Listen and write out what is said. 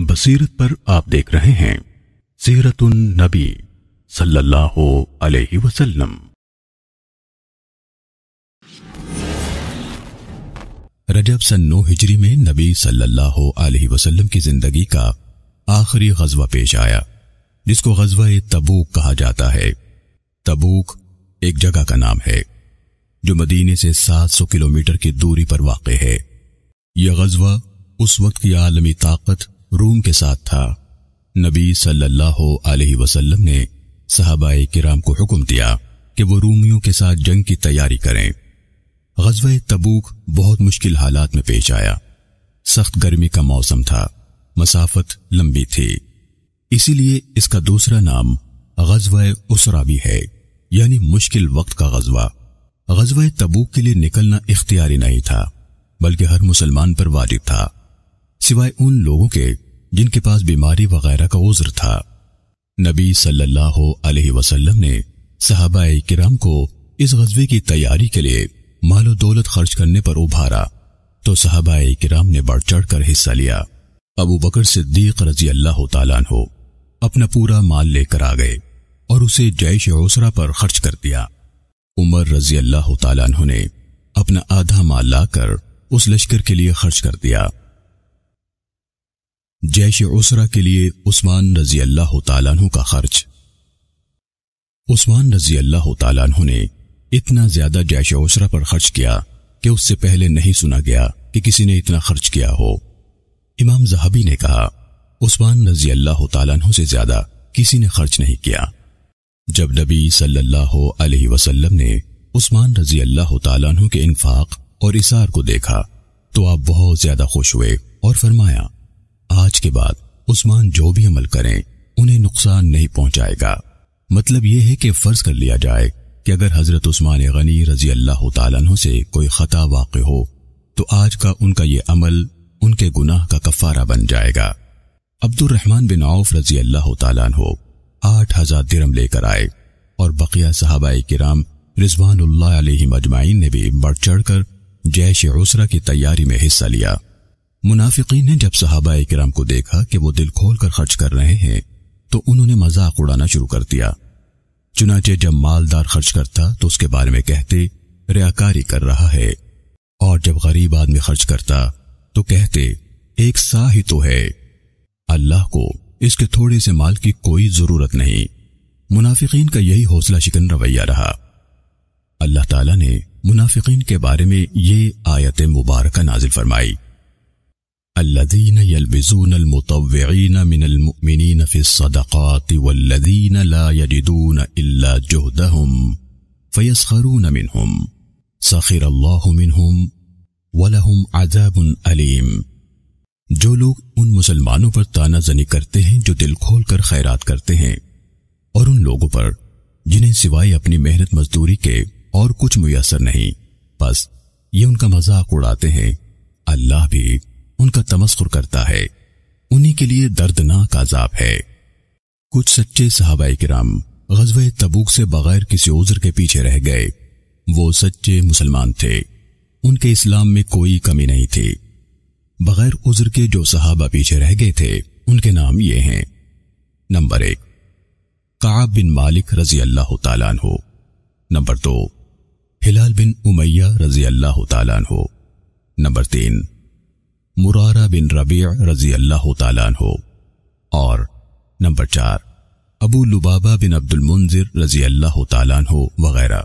بصیرت پر آپ دیکھ رہے ہیں سیرت النبی صلی اللہ علیہ وسلم۔ رجب سن 9 ہجری میں نبی صلی اللہ علیہ وسلم کی زندگی کا آخری غزوہ پیش آیا، جس کو غزوہ تبوک کہا جاتا ہے۔ تبوک ایک جگہ کا نام ہے جو مدینے سے 700 کلومیٹر کی دوری پر واقع ہے۔ یہ غزوہ اس وقت کی عالمی طاقت روم کے ساتھ تھا۔ نبی صلی اللہ علیہ وسلم نے صحابہ کرام کو حکم دیا کہ وہ رومیوں کے ساتھ جنگ کی تیاری کریں۔ غزوہ تبوک بہت مشکل حالات میں پیش آیا۔ سخت گرمی کا موسم تھا، مسافت لمبی تھی، اسی لیے اس کا دوسرا نام غزوہ اسرا بھی ہے، یعنی مشکل وقت کا غزوہ۔ غزوہ تبوک کے لیے نکلنا اختیاری نہیں تھا، بلکہ ہر مسلمان پر واجب تھا، سوائے ان لوگوں کے جن کے پاس بیماری وغیرہ کا عذر تھا۔ نبی صلی اللہ علیہ وسلم نے صحابہ کرام کو اس غزوے کی تیاری کے لیے مال و دولت خرچ کرنے پر ابھارا، تو صحابہ کرام نے بڑھ چڑھ کر حصہ لیا۔ ابو بکر صدیق رضی اللہ تعالیٰ عنہ اپنا پورا مال لے کر آ گئے اور اسے جیش عسرا پر خرچ کر دیا۔ عمر رضی اللہ تعالیٰ عنہ نے اپنا آدھا مال لا کر اس لشکر کے لیے خرچ کر دیا۔ جیش عسرا کے لیے عثمان رضی اللہ تعالیٰ عنہ کا خرچ۔ عثمان رضی اللہ تعالیٰ عنہ نے اتنا زیادہ جیش عسرا پر خرچ کیا کہ اس سے پہلے نہیں سنا گیا کہ کسی نے اتنا خرچ کیا ہو۔ امام ذہبی نے کہا عثمان رضی اللہ تعالیٰ عنہ سے زیادہ کسی نے خرچ نہیں کیا۔ جب نبی صلی اللہ علیہ وسلم نے عثمان رضی اللہ تعالیٰ عنہ کے انفاق اور اثار کو دیکھا تو آپ بہت زیادہ خوش ہوئے اور فرمایا، آج کے بعد عثمان جو بھی عمل کریں انہیں نقصان نہیں پہنچائے گا۔ مطلب یہ ہے کہ فرض کر لیا جائے کہ اگر حضرت عثمان غنی رضی اللہ تعالیٰ عنہ سے کوئی خطا واقع ہو تو آج کا ان کا یہ عمل ان کے گناہ کا کفارہ بن جائے گا۔ عبد الرحمن بن عوف رضی اللہ تعالیٰ عنہ 8000 درہم لے کر آئے، اور بقیہ صحابہ کرام رضوان اللہ علیہم اجمعین نے بھی بڑھ چڑھ کر جیش عسرا کی تیاری میں حصہ لیا۔ منافقین نے جب صحابہ کرام کو دیکھا کہ وہ دل کھول کر خرچ کر رہے ہیں تو انہوں نے مذاق اڑانا شروع کر دیا۔ چنانچہ جب مالدار خرچ کرتا تو اس کے بارے میں کہتے ریاکاری کر رہا ہے، اور جب غریب آدمی خرچ کرتا تو کہتے ایک سا ہی تو ہے، اللہ کو اس کے تھوڑے سے مال کی کوئی ضرورت نہیں۔ منافقین کا یہی حوصلہ شکن رویہ رہا۔ اللہ تعالیٰ نے منافقین کے بارے میں یہ آیت مبارکہ نازل فرمائی، الذین یلبزون المطوعین من المؤمنین فی الصدقات والذین لا یجدون الا جہدہم فیسخرون منہم سخر اللہ منہم وَلَهُمْ عَذَابٌ علیم۔ جو لوگ ان مسلمانوں پر طعنہ زنی کرتے ہیں جو دل کھول کر خیرات کرتے ہیں، اور ان لوگوں پر جنہیں سوائے اپنی محنت مزدوری کے اور کچھ میسر نہیں، بس یہ ان کا مذاق اڑاتے ہیں، اللہ بھی ان کا تمسخر کرتا ہے، انہی کے لیے دردناک عذاب ہے۔ کچھ سچے صحابہ کرام غزوہ تبوک سے بغیر کسی عذر کے پیچھے رہ گئے۔ وہ سچے مسلمان تھے، ان کے اسلام میں کوئی کمی نہیں تھی۔ بغیر عذر کے جو صحابہ پیچھے رہ گئے تھے ان کے نام یہ ہیں: نمبر 1 کعب بن مالک رضی اللہ تعالیٰ عنہ، نمبر 2 ہلال بن امیہ رضی اللہ تعالیٰ عنہ، نمبر 3 مرارہ بن ربیع رضی اللہ تعالیٰ عنہ، اور نمبر 4 ابو لبابہ بن عبد المنذر رضی اللہ تعالیٰ عنہ وغیرہ۔